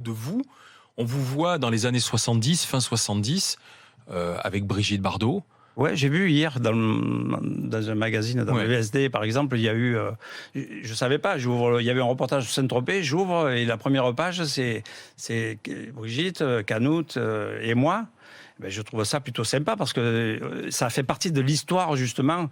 de vous. On vous voit dans les années 70, fin 70, avec Brigitte Bardot. Ouais, j'ai vu hier dans un magazine, dans le VSD par exemple, il y a eu, je savais pas, il y avait un reportage sur Saint-Tropez, j'ouvre et la première page c'est Brigitte, Canoute et moi. Ben, je trouve ça plutôt sympa parce que ça fait partie de l'histoire justement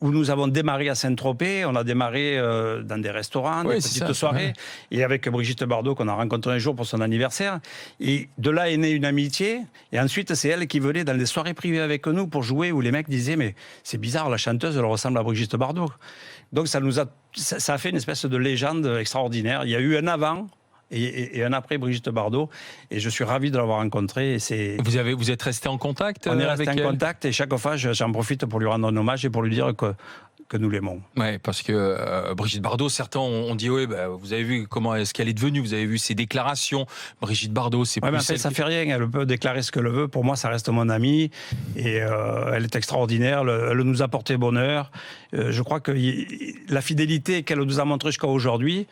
où nous avons démarré à Saint-Tropez. On a démarré dans des restaurants, des petites soirées, et avec Brigitte Bardot qu'on a rencontré un jour pour son anniversaire. Et de là est née une amitié. Et ensuite, c'est elle qui venait dans des soirées privées avec nous pour jouer, où les mecs disaient mais c'est bizarre, la chanteuse elle ressemble à Brigitte Bardot. Donc ça a fait une espèce de légende extraordinaire. Il y a eu un avant et un après Brigitte Bardot, et je suis ravi de l'avoir rencontrée. Vous êtes resté en contact? On est resté en contact, et chaque fois j'en profite pour lui rendre un hommage et pour lui dire que nous l'aimons. Ouais, parce que Brigitte Bardot, certains ont dit vous avez vu comment est-ce qu'elle est devenue, vous avez vu ses déclarations. Brigitte Bardot, c'est plus mais en fait, ça fait rien, elle peut déclarer ce qu'elle veut. Pour moi, ça reste mon amie, et elle est extraordinaire, elle nous a porté bonheur. Je crois que la fidélité qu'elle nous a montrée jusqu'à aujourd'hui,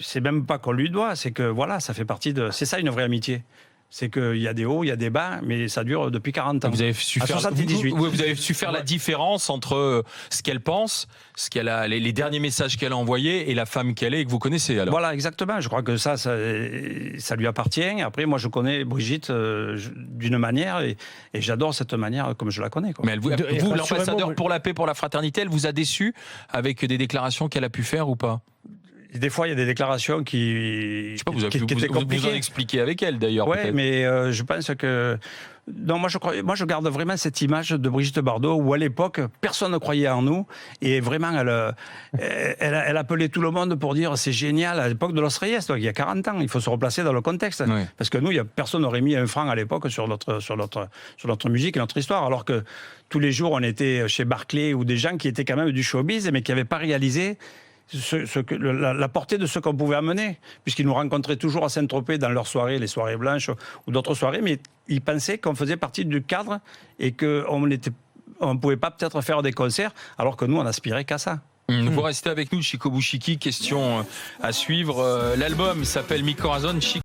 c'est même pas qu'on lui doit, c'est que voilà, ça fait partie de... C'est ça une vraie amitié. C'est qu'il y a des hauts, il y a des bas, mais ça dure depuis 40 ans. Vous avez su faire la différence entre ce qu'elle pense, les derniers messages qu'elle a envoyés et la femme qu'elle est et que vous connaissez alors. Voilà, exactement. Je crois que ça lui appartient. Après, moi, je connais Brigitte d'une manière et j'adore cette manière comme je la connais, quoi. Mais vous, l'ambassadeur pour la paix, pour la fraternité, elle vous a déçu avec des déclarations qu'elle a pu faire ou pas? Des fois, il y a des déclarations qui étaient compliquées. Vous en expliquez avec elle, d'ailleurs. Oui, mais je pense que... Non, moi, je garde vraiment cette image de Brigitte Bardot où, à l'époque, personne ne croyait en nous. Et vraiment, elle appelait tout le monde pour dire c'est génial, à l'époque de Los Reyes, donc il y a 40 ans. Il faut se replacer dans le contexte. Oui. Parce que nous, personne n'aurait mis un franc à l'époque sur notre musique et notre histoire. Alors que tous les jours, on était chez Barclay ou des gens qui étaient quand même du showbiz, mais qui n'avaient pas réalisé la portée de ce qu'on pouvait amener, puisqu'ils nous rencontraient toujours à Saint-Tropez dans leurs soirées, les soirées blanches ou d'autres soirées, mais ils pensaient qu'on faisait partie du cadre et qu'on ne pouvait pas peut-être faire des concerts, alors que nous, on n'aspirait qu'à ça. Vous restez avec nous, Chico Bouchiki, question à suivre. L'album s'appelle Mi Corazón.